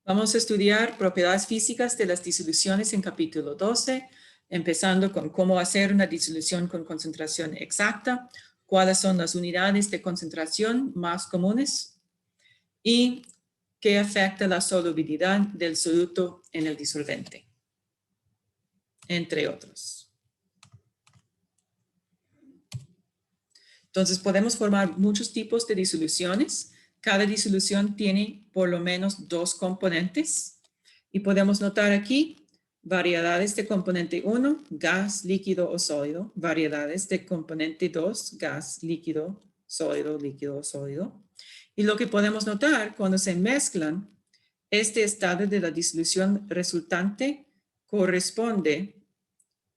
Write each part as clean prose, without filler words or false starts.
Vamos a estudiar propiedades físicas de las disoluciones en capítulo 12, empezando con cómo hacer una disolución con concentración exacta, cuáles son las unidades de concentración más comunes y qué afecta la solubilidad del soluto en el disolvente, entre otros. Entonces podemos formar muchos tipos de disoluciones. Cada disolución tiene por lo menos dos componentes y podemos notar aquí variedades de componente 1, gas, líquido o sólido, variedades de componente 2, gas, líquido, sólido. Y lo que podemos notar cuando se mezclan, este estado de la disolución resultante corresponde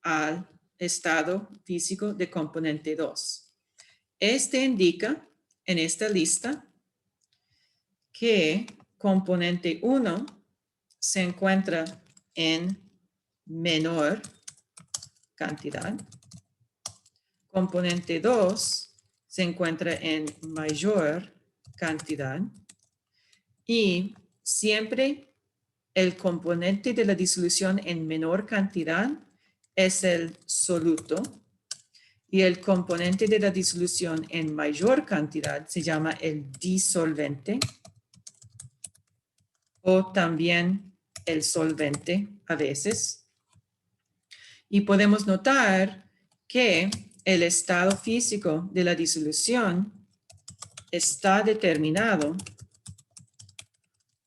al estado físico de componente 2. Este indica en esta lista que componente 1 se encuentra en menor cantidad. Componente 2 se encuentra en mayor cantidad. Y siempre el componente de la disolución en menor cantidad es el soluto. Y el componente de la disolución en mayor cantidad se llama el disolvente o también el solvente a veces. Y podemos notar que el estado físico de la disolución está determinado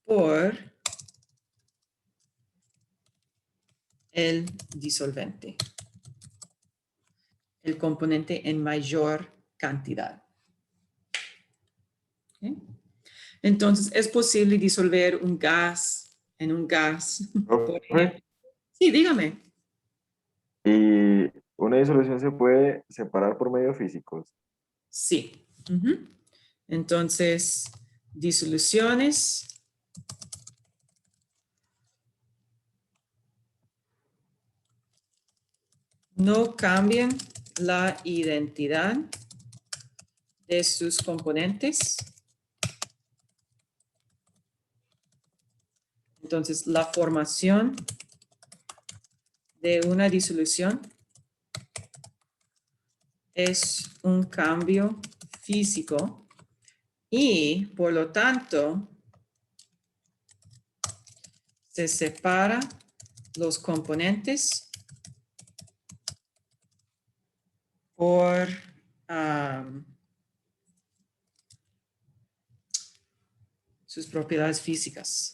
por el disolvente, el componente en mayor cantidad. ¿Okay? Entonces, ¿es posible disolver un gas en un gas? Por ejemplo? Sí, dígame. ¿Y una disolución se puede separar por medios físicos? Sí. Entonces, disoluciones no cambian la identidad de sus componentes. Entonces, la formación de una disolución es un cambio físico y, por lo tanto, se separa los componentes por sus propiedades físicas.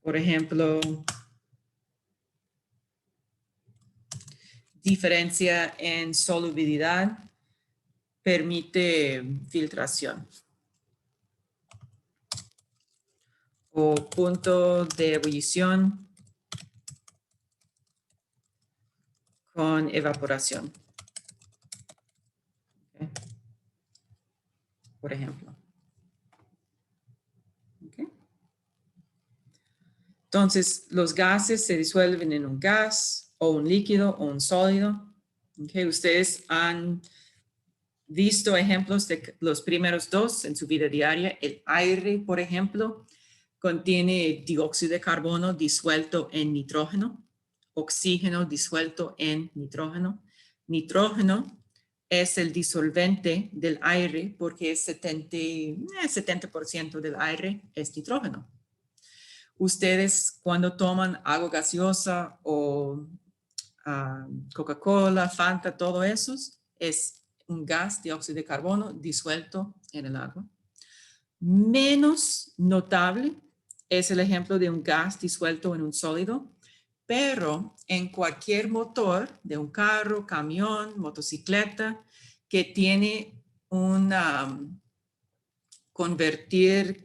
Por ejemplo, diferencia en solubilidad permite filtración. O punto de ebullición con evaporación. Okay. Por ejemplo. Okay. Entonces, los gases se disuelven en un gas o un líquido o un sólido. Okay. Ustedes han visto ejemplos de los primeros dos en su vida diaria. El aire, por ejemplo, contiene dióxido de carbono disuelto en nitrógeno, oxígeno disuelto en nitrógeno. Nitrógeno es el disolvente del aire porque 70% del aire es nitrógeno. Ustedes cuando toman agua gaseosa o Coca-Cola, Fanta, todo eso es un gas, dióxido de carbono, disuelto en el agua. Menos notable es el ejemplo de un gas disuelto en un sólido, pero en cualquier motor de un carro, camión, motocicleta, que tiene una convertidora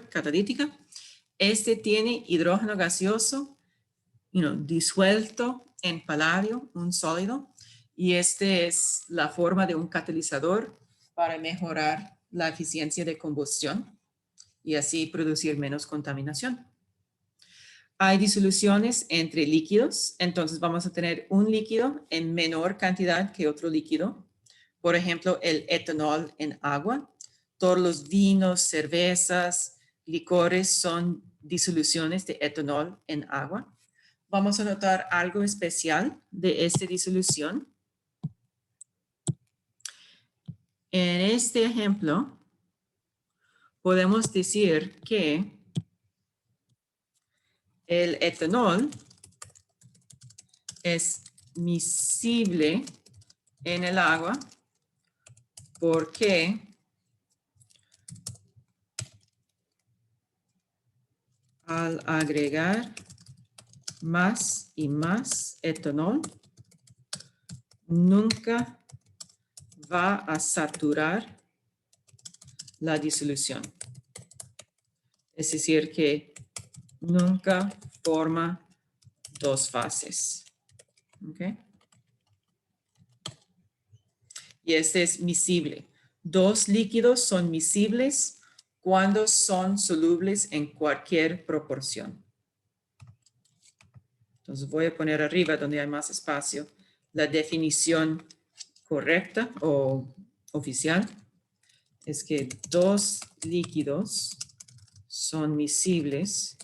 catalítica, este tiene hidrógeno gaseoso disuelto en paladio, un sólido, y este es la forma de un catalizador para mejorar la eficiencia de combustión y así producir menos contaminación. Hay disoluciones entre líquidos, entonces vamos a tener un líquido en menor cantidad que otro líquido. Por ejemplo, el etanol en agua. Todos los vinos, cervezas, licores son disoluciones de etanol en agua. Vamos a notar algo especial de esta disolución. En este ejemplo, podemos decir que el etanol es miscible en el agua porque al agregar más y más etanol, nunca va a saturar la disolución. Es decir, que nunca forma dos fases. ¿Okay? Y este es miscible. Dos líquidos son miscibles cuando son solubles en cualquier proporción. Entonces voy a poner arriba, donde hay más espacio, la definición correcta o oficial. Es que dos líquidos son miscibles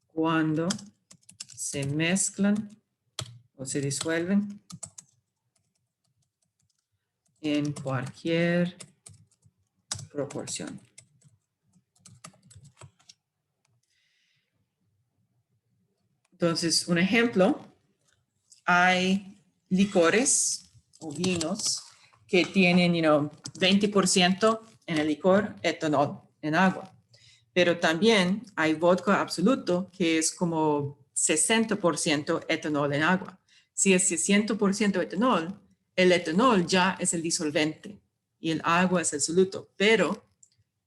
cuando se mezclan o se disuelven en cualquier proporción. Entonces, un ejemplo, hay licores o vinos que tienen, 20% en el licor etanol en agua. Pero también hay vodka absoluto que es como 60% etanol en agua. Si es 60% etanol, el etanol ya es el disolvente y el agua es el soluto, pero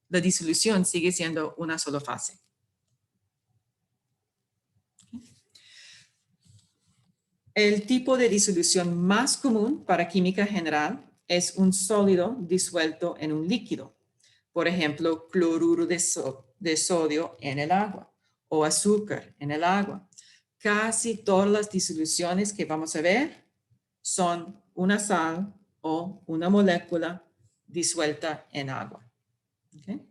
la disolución sigue siendo una sola fase. El tipo de disolución más común para química general es un sólido disuelto en un líquido. Por ejemplo, cloruro de sodio en el agua o azúcar en el agua. Casi todas las disoluciones que vamos a ver son una sal o una molécula disuelta en agua. ¿Okay?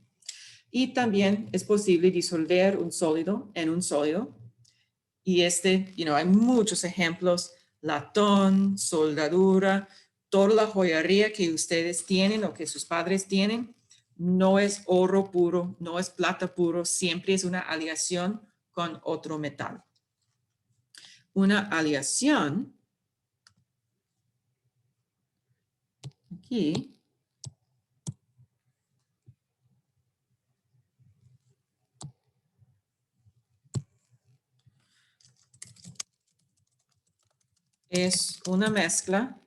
Y también es posible disolver un sólido en un sólido. Y hay muchos ejemplos, latón, soldadura, toda la joyería que ustedes tienen o que sus padres tienen, no es oro puro, no es plata puro, siempre es una aleación con otro metal. Una aleación, aquí, es una mezcla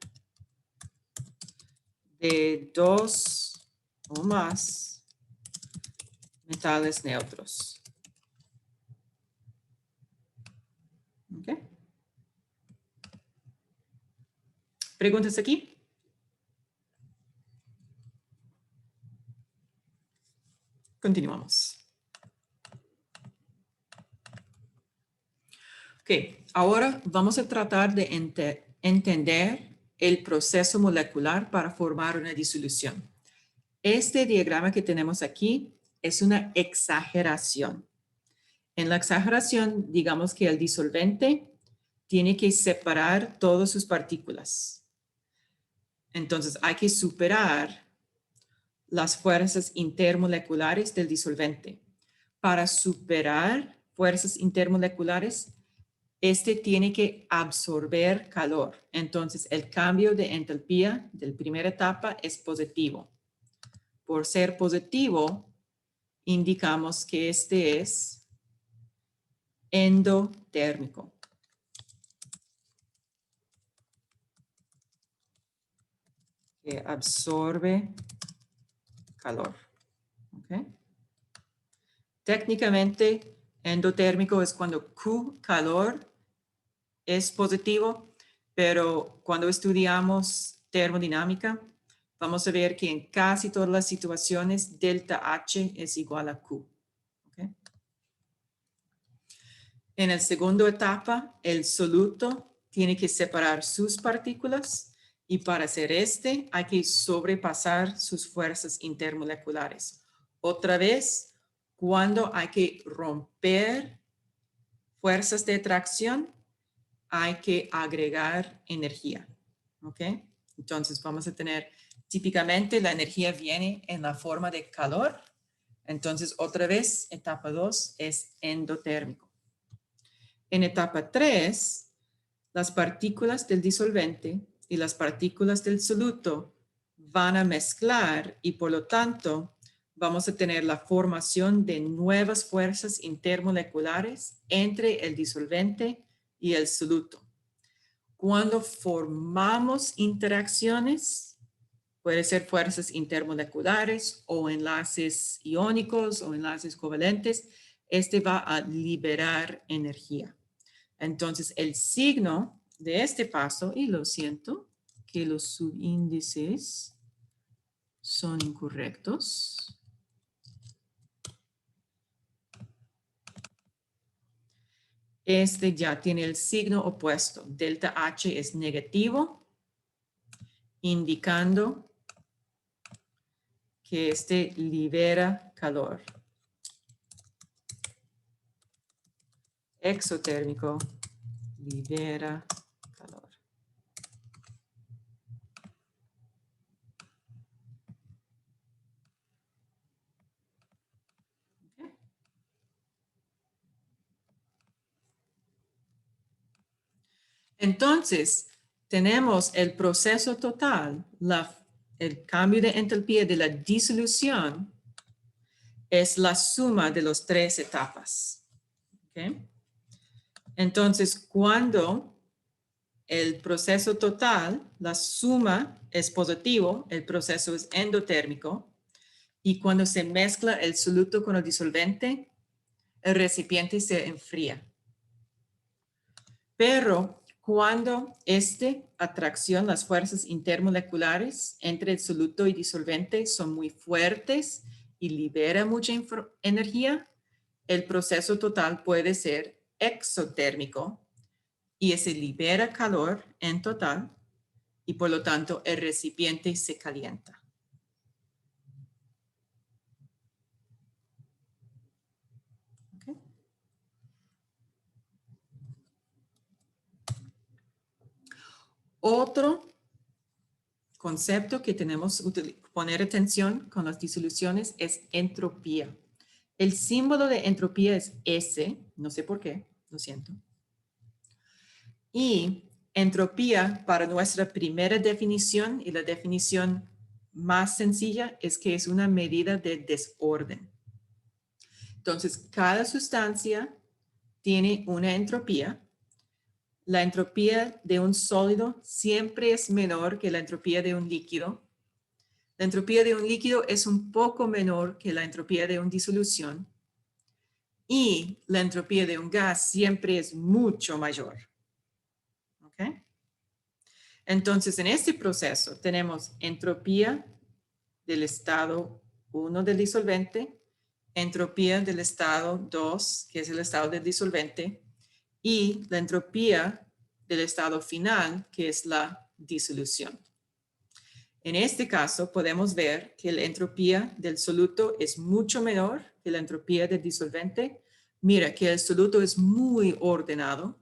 de dos o más metales neutros. ¿Okay? ¿Preguntas aquí? Continuamos. Ok, ahora vamos a tratar de entender el proceso molecular para formar una disolución. Este diagrama que tenemos aquí es una exageración. En la exageración, digamos que el disolvente tiene que separar todas sus partículas. Entonces, hay que superar las fuerzas intermoleculares del disolvente. Para superar fuerzas intermoleculares, este tiene que absorber calor. Entonces, el cambio de entalpía de la primera etapa es positivo. Por ser positivo, indicamos que este es endotérmico. Que absorbe calor. ¿Okay? Técnicamente, endotérmico es cuando Q, calor, es positivo, pero cuando estudiamos termodinámica, vamos a ver que en casi todas las situaciones, delta H es igual a Q. ¿Okay? En la segunda etapa, el soluto tiene que separar sus partículas y para hacer hay que sobrepasar sus fuerzas intermoleculares. Otra vez, cuando hay que romper fuerzas de atracción, hay que agregar energía. ¿Ok? Entonces vamos a tener, típicamente la energía viene en la forma de calor. Entonces otra vez, etapa 2 es endotérmico. En etapa 3, las partículas del disolvente y las partículas del soluto van a mezclar y por lo tanto vamos a tener la formación de nuevas fuerzas intermoleculares entre el disolvente y el soluto. Cuando formamos interacciones, puede ser fuerzas intermoleculares o enlaces iónicos o enlaces covalentes, va a liberar energía. Entonces, el signo de este paso, y lo siento, que los subíndices son incorrectos. Ya tiene el signo opuesto. Delta H es negativo, indicando que libera calor. Exotérmico, libera calor. Okay. Entonces, tenemos el proceso total, el cambio de entalpía de la disolución es la suma de las 3 etapas. ¿Okay? Entonces, cuando el proceso total, la suma es positivo, el proceso es endotérmico, y cuando se mezcla el soluto con el disolvente, el recipiente se enfría. Pero cuando atracción, las fuerzas intermoleculares entre el soluto y disolvente son muy fuertes y libera mucha energía, el proceso total puede ser exotérmico y ese libera calor en total y por lo tanto el recipiente se calienta. Okay. Otro concepto que tenemos que poner atención con las disoluciones es entropía. El símbolo de entropía es S, no sé por qué, lo siento. Y entropía para nuestra primera definición y la definición más sencilla es que es una medida de desorden. Entonces, cada sustancia tiene una entropía. La entropía de un sólido siempre es menor que la entropía de un líquido. La entropía de un líquido es un poco menor que la entropía de una disolución. Y la entropía de un gas siempre es mucho mayor. ¿Ok? Entonces, en este proceso tenemos entropía del estado 1 del disolvente, entropía del estado 2, que es el estado del disolvente, y la entropía del estado final, que es la disolución. En este caso, podemos ver que la entropía del soluto es mucho menor que la entropía del disolvente. Mira que el soluto es muy ordenado,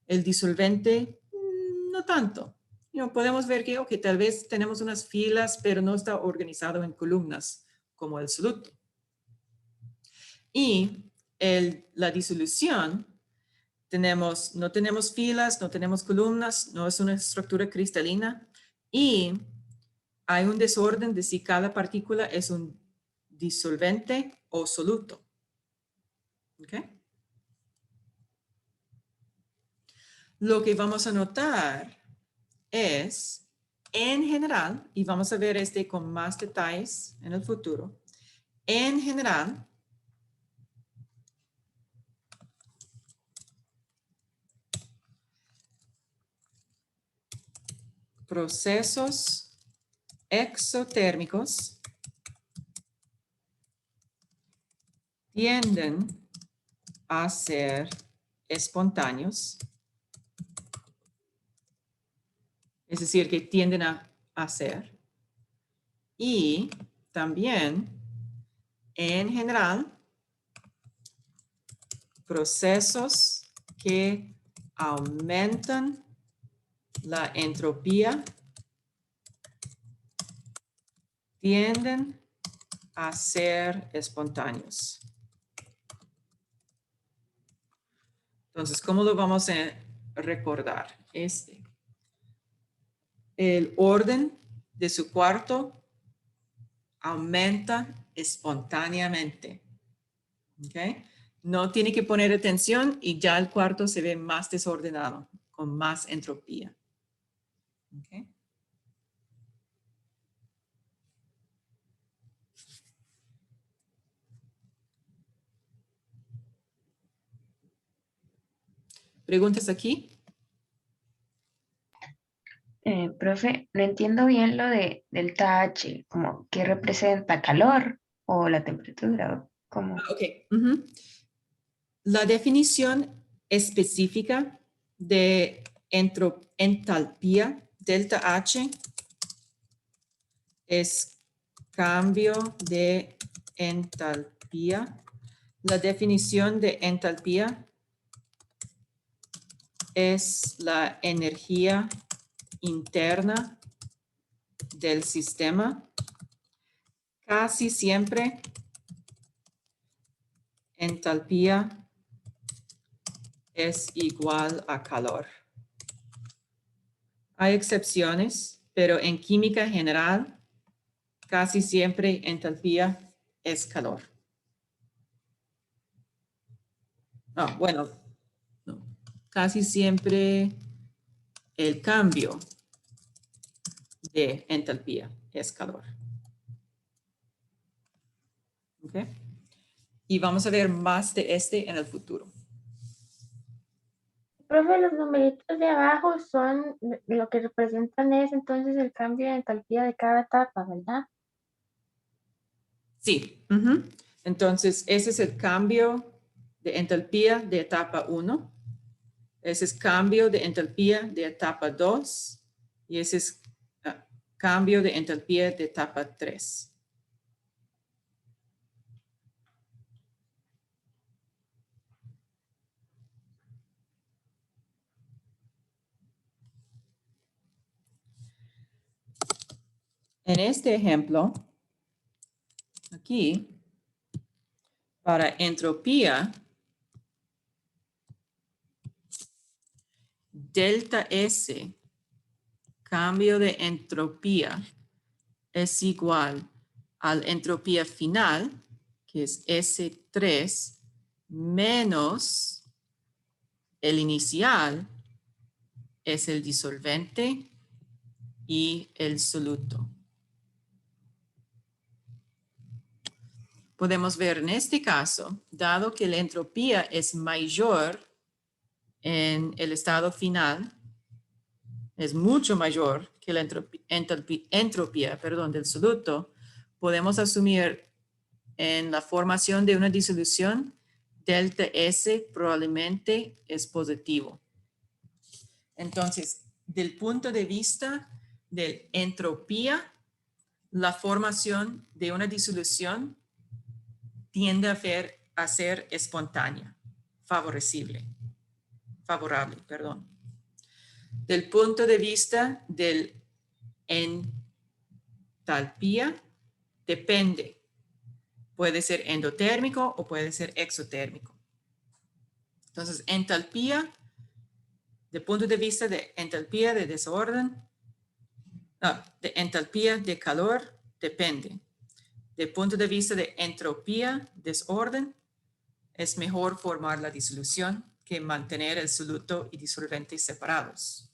el disolvente no tanto. Podemos ver que tal vez tenemos unas filas, pero no está organizado en columnas como el soluto. Y la disolución, no tenemos filas, no tenemos columnas, no es una estructura cristalina y hay un desorden de si cada partícula es un disolvente o soluto. ¿Ok? Lo que vamos a notar es, en general, y vamos a ver con más detalles en el futuro, en general, procesos exotérmicos tienden a ser espontáneos, es decir, que tienden a hacer, y también, en general, procesos que aumentan la entropía tienden a ser espontáneos. Entonces, ¿cómo lo vamos a recordar? El orden de su cuarto aumenta espontáneamente. ¿Okay? No tiene que poner atención y ya el cuarto se ve más desordenado, con más entropía. ¿Okay? ¿Preguntas aquí? Profe, no entiendo bien lo de delta H, como qué representa calor o la temperatura, o como Ok. Ujú. La definición específica de entalpía delta H es cambio de entalpía. La definición de entalpía es la energía interna del sistema. Casi siempre entalpía es igual a calor. Hay excepciones, pero en química general, casi siempre entalpía es calor. Bueno, no. Casi siempre el cambio de entalpía es calor. ¿Ok? Y vamos a ver más de en el futuro. Profe, los numeritos de abajo son lo que representan es entonces el cambio de entalpía de cada etapa, ¿verdad? Sí. Entonces, ese es el cambio de entalpía de etapa 1. Ese es cambio de entalpía de etapa 2. Y ese es cambio de entalpía de etapa 3. En este ejemplo, aquí, para entropía, delta S, cambio de entropía, es igual a la entropía final, que es S3, menos el inicial, es el disolvente y el soluto. Podemos ver en este caso, dado que la entropía es mayor en el estado final, es mucho mayor que la entropía del soluto, podemos asumir en la formación de una disolución, delta S probablemente es positivo. Entonces, del punto de vista de entropía, la formación de una disolución tiende a ser espontánea, favorable. Del punto de vista del entalpía, depende. Puede ser endotérmico o puede ser exotérmico. Entonces, entalpía, del punto de vista de entalpía de desorden, de entalpía de calor, depende. Del punto de vista de entropía, desorden, es mejor formar la disolución que mantener el soluto y disolvente separados.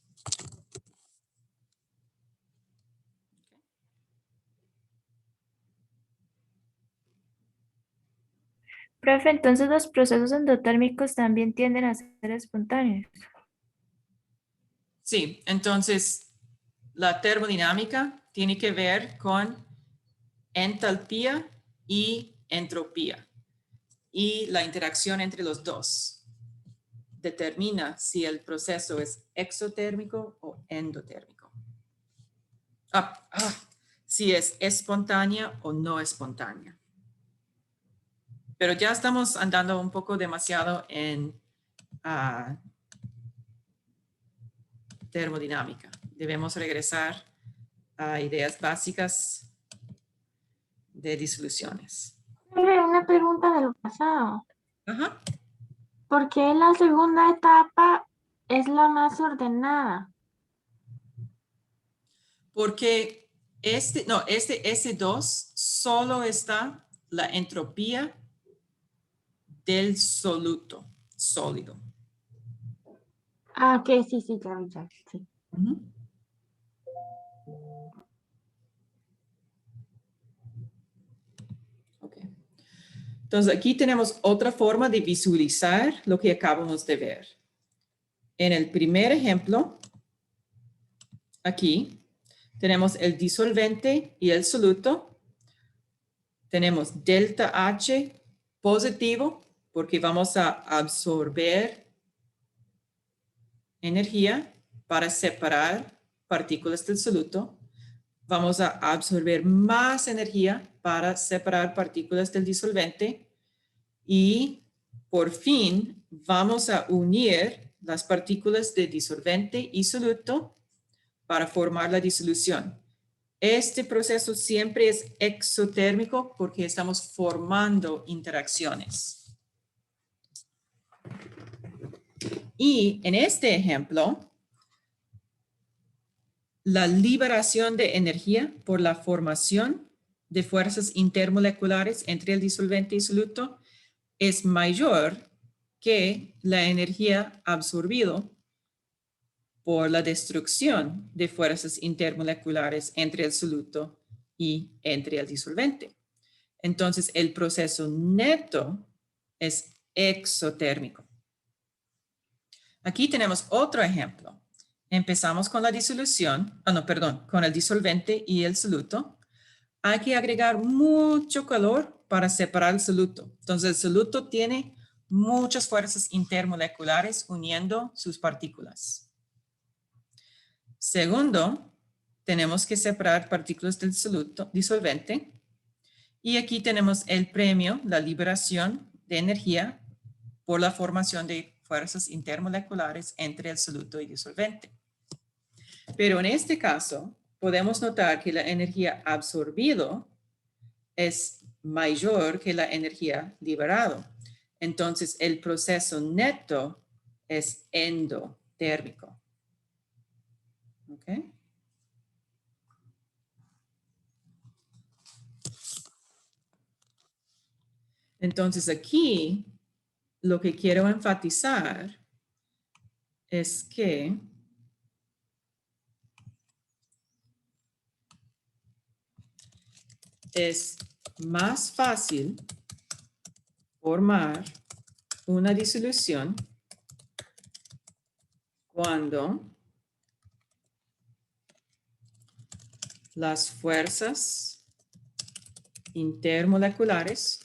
Profe, entonces los procesos endotérmicos también tienden a ser espontáneos. Sí, entonces la termodinámica tiene que ver con entalpía y entropía y la interacción entre los dos. determina si el proceso es exotérmico o endotérmico. Si es espontánea o no espontánea. Pero ya estamos andando un poco demasiado en termodinámica. Debemos regresar a ideas básicas de disoluciones. Una pregunta de lo pasado. Ajá. ¿Por qué la segunda etapa es la más ordenada? Porque S2 solo está la entropía del sólido. Ok, sí, ya, sí. Ujú. Ok. Entonces aquí tenemos otra forma de visualizar lo que acabamos de ver. En el primer ejemplo, aquí, tenemos el disolvente y el soluto. Tenemos delta H positivo porque vamos a absorber energía para separar partículas del soluto. Vamos a absorber más energía para separar partículas del disolvente. Y por fin vamos a unir las partículas de disolvente y soluto para formar la disolución. Este proceso siempre es exotérmico porque estamos formando interacciones. Y en este ejemplo, la liberación de energía por la formación de fuerzas intermoleculares entre el disolvente y soluto es mayor que la energía absorbida por la destrucción de fuerzas intermoleculares entre el soluto y entre el disolvente. Entonces, el proceso neto es exotérmico. Aquí tenemos otro ejemplo. Empezamos con la disolución, con el disolvente y el soluto. Hay que agregar mucho calor para separar el soluto. Entonces, el soluto tiene muchas fuerzas intermoleculares uniendo sus partículas. Segundo, tenemos que separar partículas del soluto disolvente. Y aquí tenemos el premio, la liberación de energía por la formación de fuerzas intermoleculares entre el soluto y disolvente. Pero en este caso, podemos notar que la energía absorbida es mayor que la energía liberada. Entonces, el proceso neto es endotérmico. ¿Ok? Entonces, aquí lo que quiero enfatizar es que es más fácil formar una disolución cuando las fuerzas intermoleculares,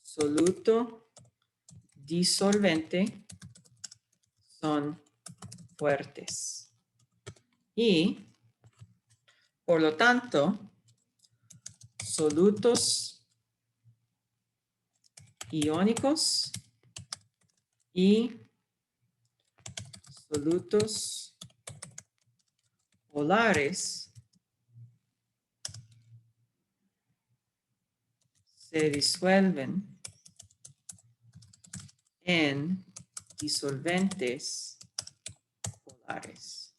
soluto, disolvente, son fuertes. Y, por lo tanto, solutos iónicos y solutos polares se disuelven en disolventes polares.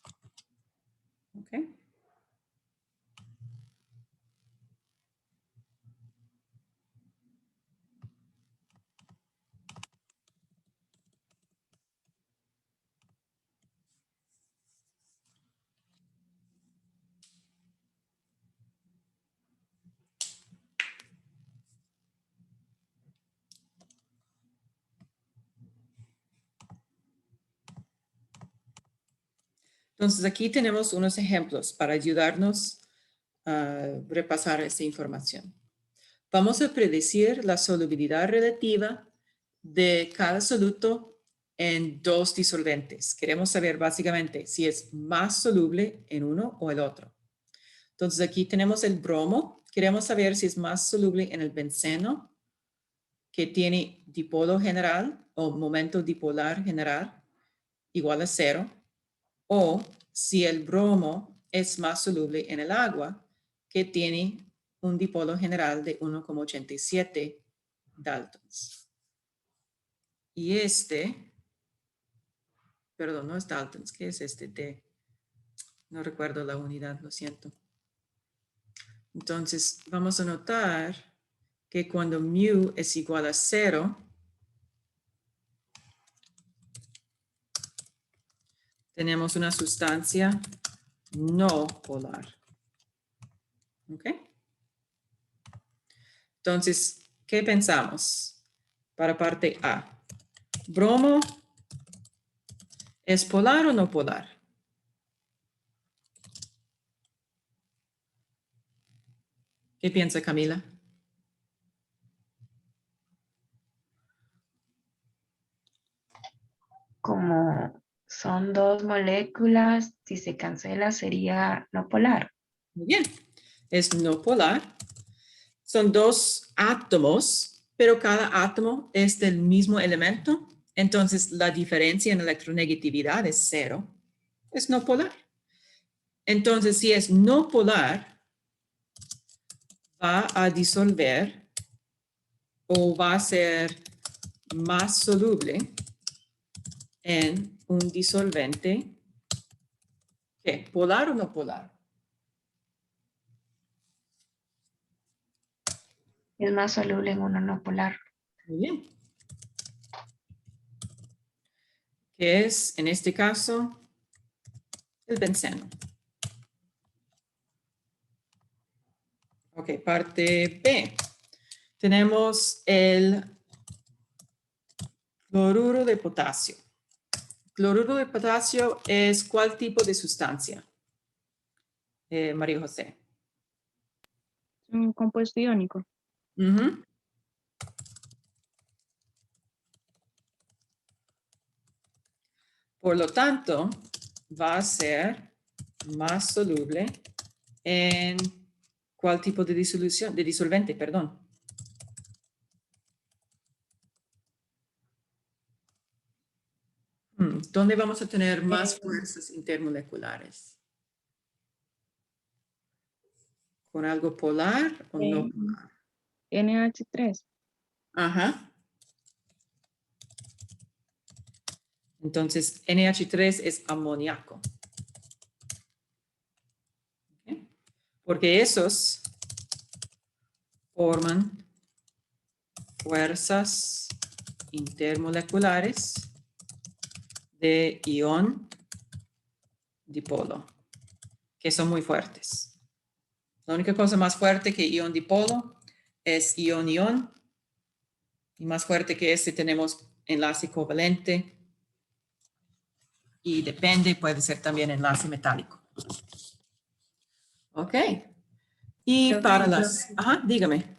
¿Ok? Entonces, aquí tenemos unos ejemplos para ayudarnos a repasar esta información. Vamos a predecir la solubilidad relativa de cada soluto en dos disolventes. Queremos saber básicamente si es más soluble en uno o el otro. Entonces aquí tenemos el bromo. Queremos saber si es más soluble en el benceno, que tiene dipolo general o momento dipolar general igual a 0, o si el bromo es más soluble en el agua, que tiene un dipolo general de 1,87 Daltons. Y perdón, no es Daltons, ¿qué es este T? No recuerdo la unidad, lo siento. Entonces, vamos a notar que cuando mu es igual a 0, tenemos una sustancia no polar. ¿Ok? Entonces, ¿qué pensamos para parte A? ¿Bromo es polar o no polar? ¿Qué piensa Camila? Como son dos moléculas, si se cancela sería no polar. Muy bien, es no polar. Son dos átomos, pero cada átomo es del mismo elemento. Entonces, la diferencia en electronegatividad es 0. Es no polar. Entonces, si es no polar, va a disolver o va a ser más soluble en un disolvente. ¿Qué? ¿Polar o no polar? Es más soluble en uno no polar. Muy bien. Que es, en este caso, el benceno. Ok, parte B. Tenemos el cloruro de potasio. Cloruro de potasio es ¿cuál tipo de sustancia? María José. Un compuesto iónico. Ujú. Por lo tanto, va a ser más soluble en ¿cuál tipo de disolución? De disolvente, perdón. ¿Dónde vamos a tener más fuerzas intermoleculares? ¿Con algo polar o no polar? NH3. Ajá. Entonces, NH3 es amoníaco. ¿Ok? Porque esos forman fuerzas intermoleculares de ion dipolo, que son muy fuertes. La única cosa más fuerte que ion dipolo es ion-ion, y más fuerte que este tenemos enlace covalente, y depende, puede ser también enlace metálico. Ok. Y Profe, para las... Ajá, dígame.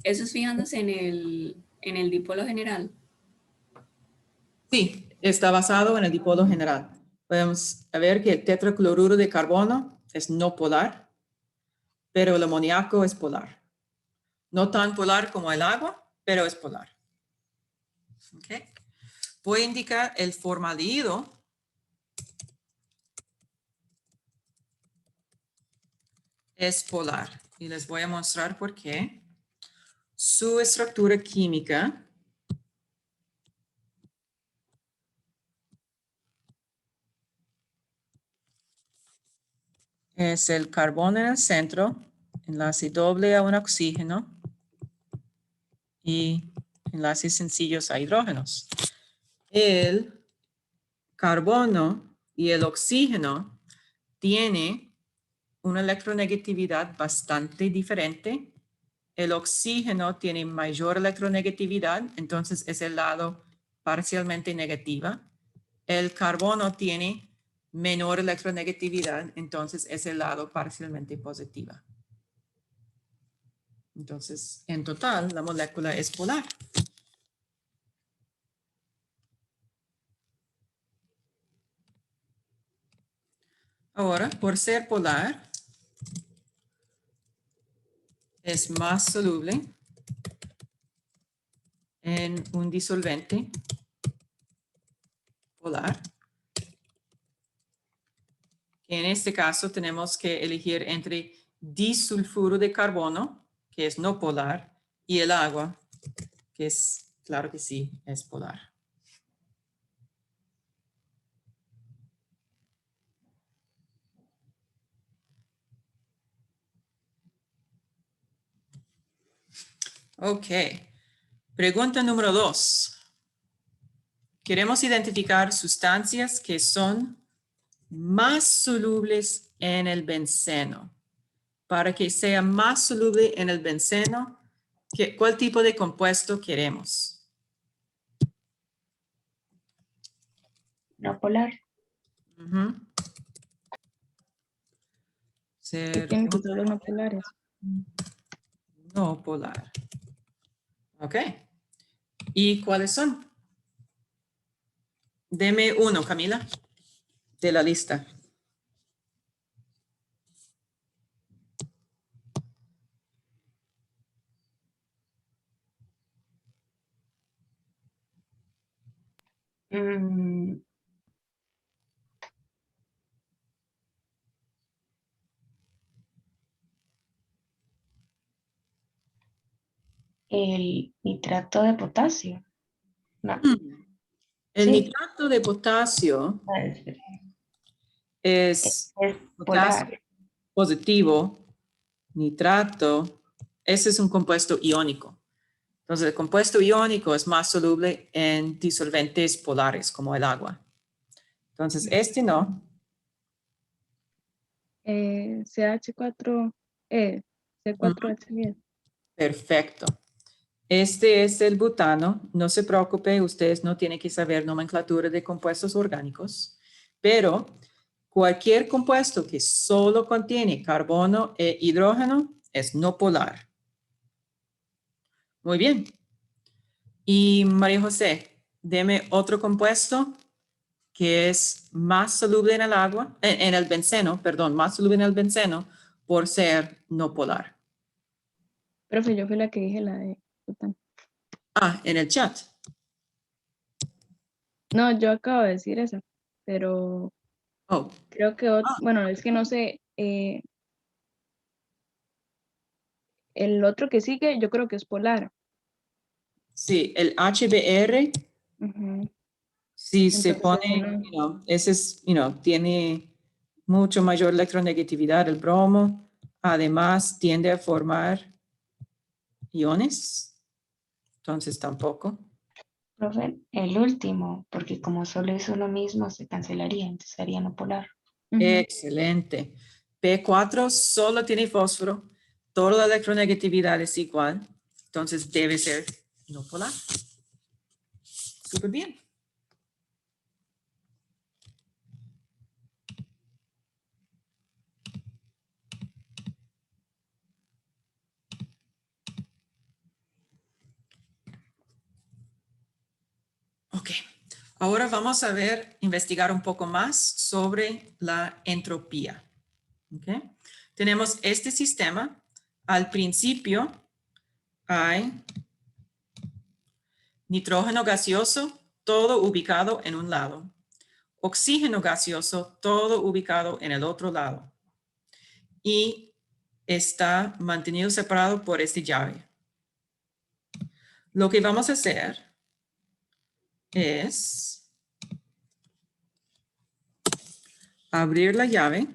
eso es fijándose en el dipolo general. Sí, está basado en el dipolo general. Podemos ver que el tetracloruro de carbono es no polar, pero el amoníaco es polar. No tan polar como el agua, pero es polar. Okay. Voy a indicar el formaldehído. Es polar y les voy a mostrar por qué. Su estructura química es el carbono en el centro, enlace doble a un oxígeno y enlaces sencillos a hidrógenos. El carbono y el oxígeno tiene una electronegatividad bastante diferente. El oxígeno tiene mayor electronegatividad, entonces es el lado parcialmente negativa. El carbono tiene menor electronegatividad, entonces es el lado parcialmente positiva. Entonces, en total, la molécula es polar. Ahora, por ser polar, es más soluble en un disolvente polar. En este caso tenemos que elegir entre disulfuro de carbono, que es no polar, y el agua, que es, claro que sí, es polar. Ok. Pregunta número 2. Queremos identificar sustancias que son más solubles en el benceno. Para que sea más soluble en el benceno, ¿cuál tipo de compuesto queremos? No polar. Ujú. Que tienen que ser los no polares. no polar. Ok. ¿Y cuáles son? Deme uno, Camila, de la lista. Mm, el nitrato de potasio. No, El sí, nitrato de potasio es es potasio polar. positivo, nitrato. Ese es un compuesto iónico. Entonces, el compuesto iónico es más soluble en disolventes polares, como el agua. Entonces, este no. CH4, C4H10. Perfecto. Este es el butano. No se preocupe, ustedes no tienen que saber nomenclatura de compuestos orgánicos, pero cualquier compuesto que solo contiene carbono e hidrógeno es no polar. Muy bien. Y María José, deme otro compuesto que es más soluble en el agua, en el benceno, perdón, más soluble en el benceno por ser no polar. Profe, yo fui la que dije la de butano. Ah, en el chat. No, yo acabo de decir esa, pero Oh, creo que, bueno, es que no sé, el otro que sigue yo creo que es polar. sí, el HBr, Ujú. si se Entonces ese pone, no. ese es, tiene mucho mayor electronegatividad el bromo. Además, tiende a formar iones. Entonces, tampoco. Profe, el último, porque como solo es uno mismo, se cancelaría, entonces sería no polar. Ujú. Excelente. P4 solo tiene fósforo. Toda la electronegatividad es igual. Entonces, debe ser no polar. Súper bien. Ok, ahora vamos a investigar un poco más sobre la entropía. Okay. Tenemos este sistema. Al principio hay nitrógeno gaseoso, todo ubicado en un lado. Oxígeno gaseoso, todo ubicado en el otro lado. Y está mantenido separado por esta llave. Lo que vamos a hacer es abrir la llave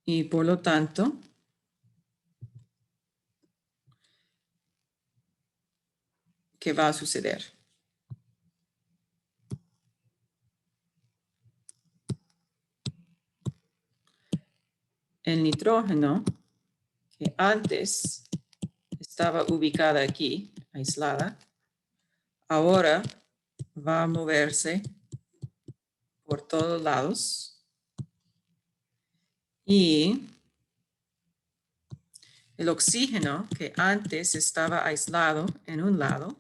y por lo tanto ¿qué va a suceder? El nitrógeno, que antes estaba ubicada aquí, aislada, ahora va a moverse por todos lados y El oxígeno que antes estaba aislado en un lado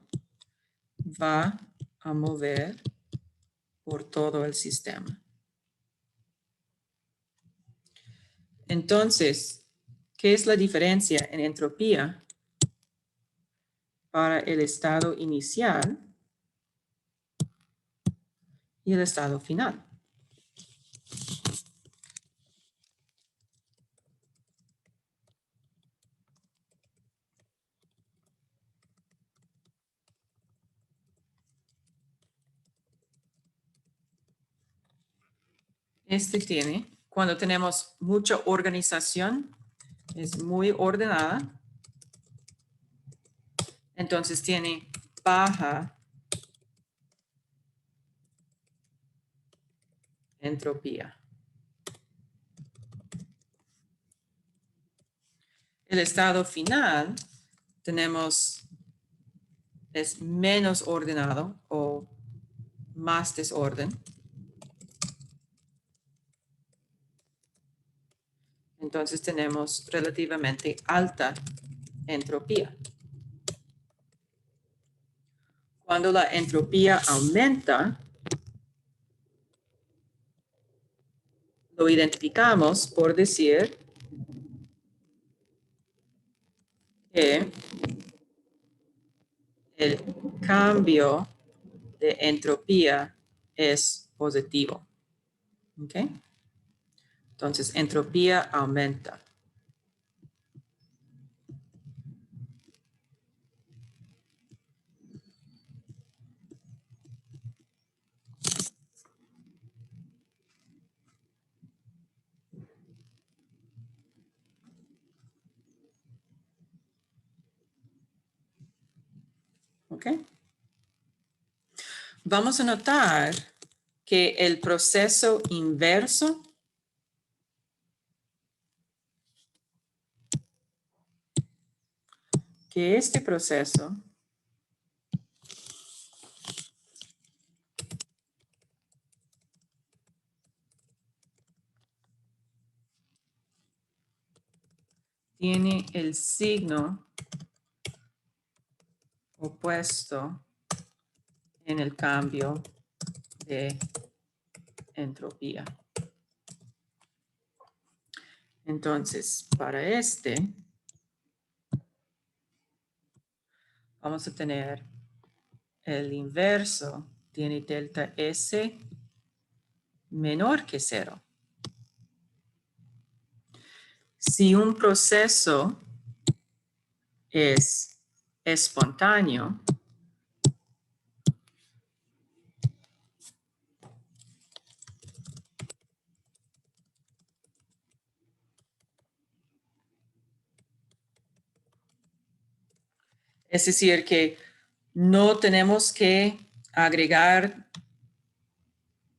va a mover por todo el sistema. Entonces, ¿qué es la diferencia en entropía para el estado inicial y el estado final? Cuando tenemos mucha organización, es muy ordenada. Entonces tiene baja entropía. El estado final es menos ordenado o más desorden. Entonces tenemos relativamente alta entropía. Cuando la entropía aumenta, lo identificamos por decir que el cambio de entropía es positivo. ¿Ok? Entonces, entropía aumenta. ¿Ok? Vamos a notar que el proceso inverso que este proceso tiene el signo opuesto en el cambio de entropía. Entonces, para vamos a tener el inverso, tiene delta S menor que 0. Si un proceso es espontáneo, es decir, que no tenemos que agregar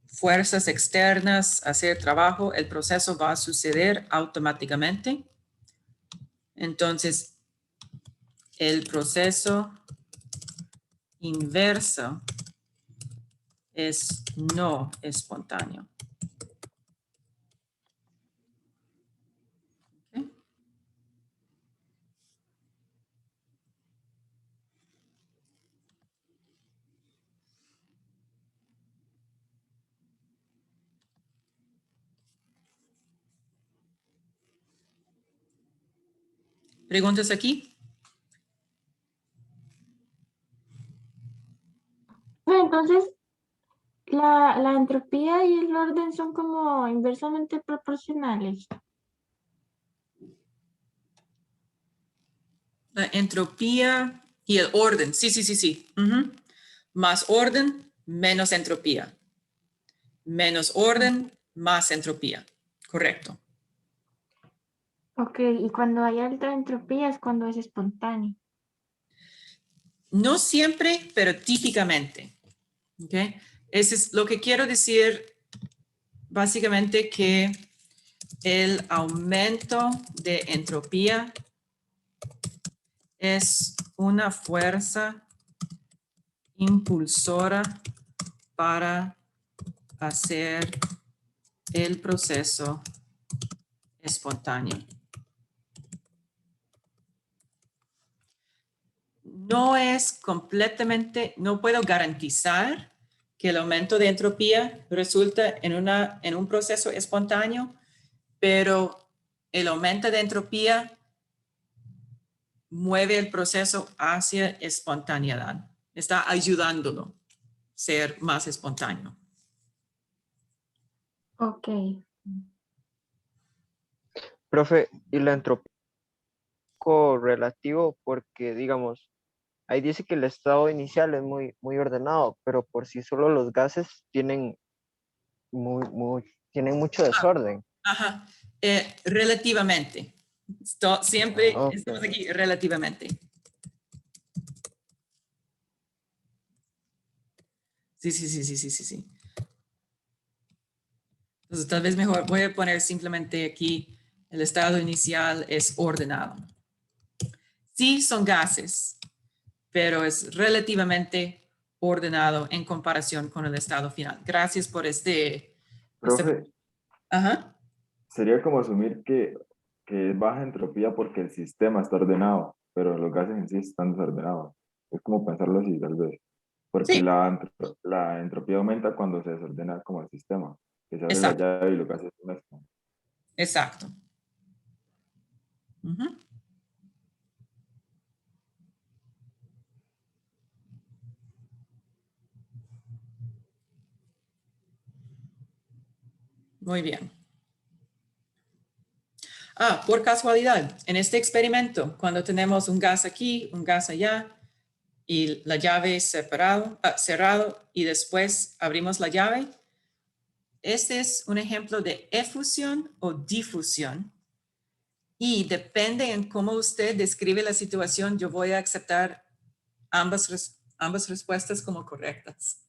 fuerzas externas, hacer trabajo, el proceso va a suceder automáticamente. Entonces, el proceso inverso es no espontáneo. ¿Okay? ¿Preguntas aquí? Entonces, la entropía y el orden son como inversamente proporcionales. La entropía y el orden. Sí. Ujú. Más orden, menos entropía. Menos orden, más entropía. Correcto. Ok, y cuando hay alta entropía es cuando es espontáneo. No siempre, pero típicamente. ¿Okay? Eso es lo que quiero decir, básicamente, que el aumento de entropía es una fuerza impulsora para hacer el proceso espontáneo. no es completamente, no puedo garantizar que el aumento de entropía resulta en un proceso espontáneo, pero el aumento de entropía mueve el proceso hacia espontaneidad. Está ayudándolo a ser más espontáneo. Ok. Profe, y la entropía relativo porque, digamos, ahí dice que el estado inicial es muy ordenado, pero por sí solo los gases tienen tienen mucho desorden. Ajá, relativamente. Siempre Ok. estamos aquí relativamente. Sí. Entonces, tal vez mejor voy a poner simplemente aquí el estado inicial es ordenado. Sí, son gases, pero es relativamente ordenado en comparación con el estado final. Gracias por Profe, Ajá. sería como asumir que es baja entropía porque el sistema está ordenado, pero los gases en sí están desordenados. Es como pensarlo así, tal vez. Porque Sí, la entropía aumenta cuando se desordena como el sistema, que se abre la exacto, llave y los gases se mezclan. exacto. Ujú. Muy bien. Por casualidad, en este experimento, cuando tenemos un gas aquí, un gas allá, y la llave cerrado, y después abrimos la llave, este es un ejemplo de efusión o difusión. Y depende en cómo usted describe la situación, yo voy a aceptar ambas respuestas como correctas.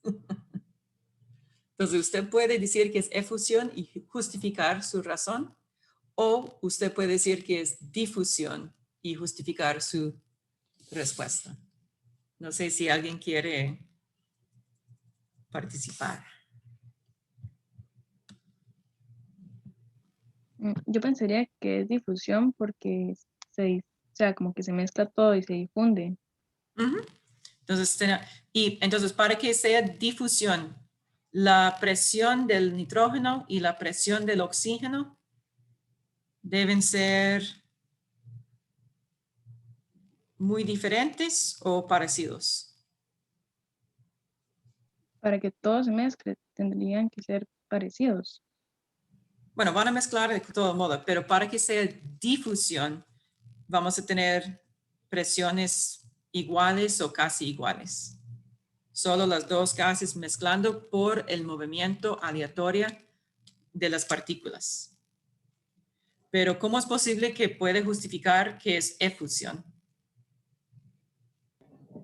Entonces, usted puede decir que es efusión y justificar su razón, o usted puede decir que es difusión y justificar su respuesta. No sé si alguien quiere participar. Yo pensaría que es difusión porque o sea, como que se mezcla todo y se difunde. Ujú. Entonces, para que sea difusión, la presión del nitrógeno y la presión del oxígeno deben ser muy diferentes o parecidos. Para que todo se mezcle, tendrían que ser parecidos. Bueno, van a mezclar de todo modo, pero para que sea difusión, vamos a tener presiones iguales o casi iguales. Solo las dos gases mezclando por el movimiento aleatorio de las partículas. Pero ¿cómo es posible que puede justificar que es efusión?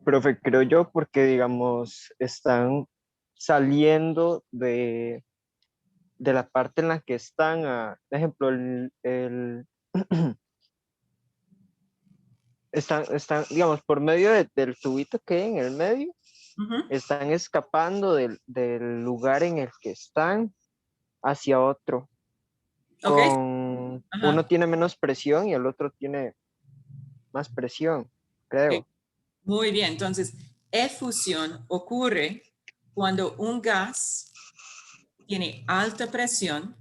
Profe, creo yo porque, digamos, están saliendo de la parte en la que están, por ejemplo, están, digamos, por medio del tubito que hay en el medio, Ujú. están escapando del lugar en el que están hacia otro. Ok. Uno Ajá. tiene menos presión y el otro tiene más presión, Ok. creo. Muy bien. Entonces, efusión ocurre cuando un gas tiene alta presión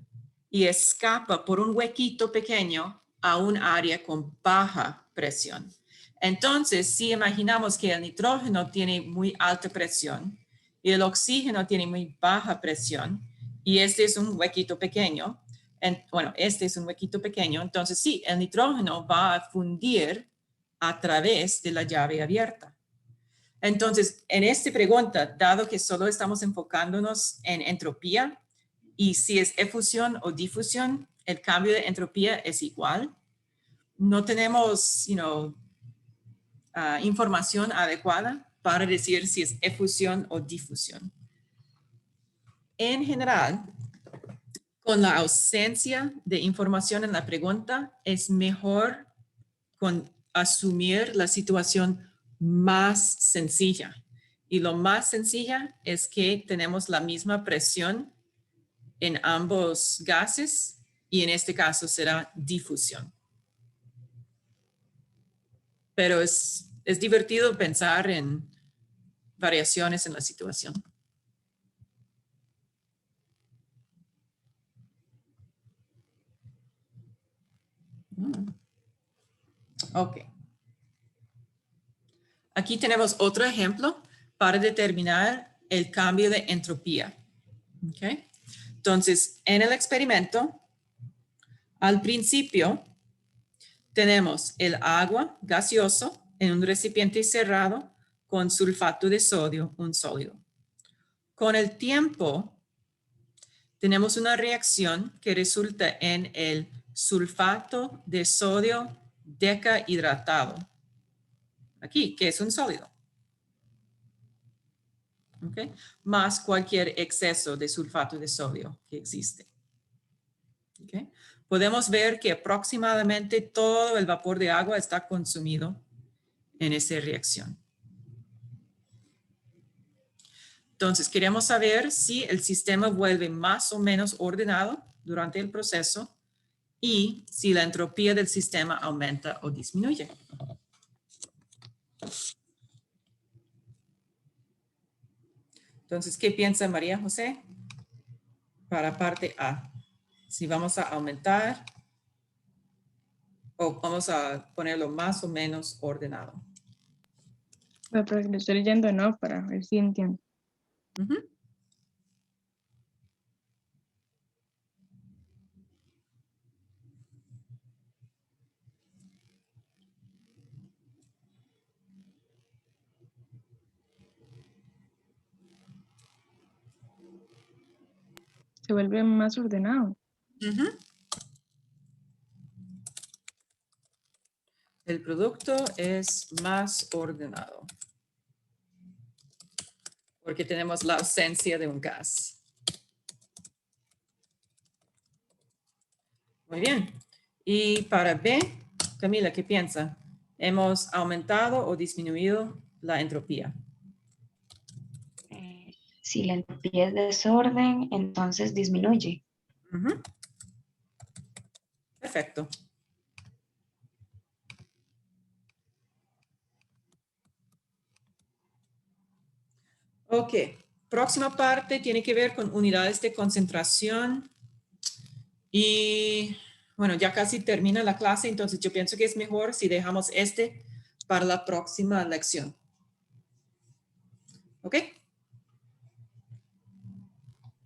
y escapa por un huequito pequeño a un área con baja presión. Entonces, si imaginamos que el nitrógeno tiene muy alta presión y el oxígeno tiene muy baja presión y este es un huequito pequeño, este es un huequito pequeño, entonces sí, el nitrógeno va a fundir a través de la llave abierta. Entonces, en esta pregunta, dado que solo estamos enfocándonos en entropía, y si es efusión o difusión, el cambio de entropía es igual. No tenemos, información adecuada para decir si es efusión o difusión. En general, con la ausencia de información en la pregunta, es mejor asumir la situación más sencilla. Y lo más sencilla es que tenemos la misma presión en ambos gases y en este caso será difusión. Pero es es divertido pensar en variaciones en la situación. Ok. Aquí tenemos otro ejemplo para determinar el cambio de entropía. Okay. Entonces, en el experimento, al principio, tenemos el agua gaseoso en un recipiente cerrado con sulfato de sodio, un sólido. Con el tiempo, tenemos una reacción que resulta en el sulfato de sodio decahidratado. Aquí, que es un sólido. Okay. Más cualquier exceso de sulfato de sodio que existe. Okay. Podemos ver que aproximadamente todo el vapor de agua está consumido en esa reacción. Entonces, queremos saber si el sistema vuelve más o menos ordenado durante el proceso y si la entropía del sistema aumenta o disminuye. Entonces, ¿qué piensa María José? Para parte A, si vamos a aumentar o vamos a ponerlo más o menos ordenado. Bueno, pero lo estoy leyendo, ¿no? Para ver si entiendo. Ujú. Se vuelve más ordenado. Ujú. El producto es más ordenado porque tenemos la ausencia de un gas. Muy bien. Y para B, Camila, ¿qué piensa? ¿Hemos aumentado o disminuido la entropía? Si la entropía es desorden, entonces disminuye. Ujú. Perfecto. Ok, próxima parte tiene que ver con unidades de concentración y bueno, ya casi termina la clase, entonces yo pienso que es mejor si dejamos para la próxima lección. ¿Ok?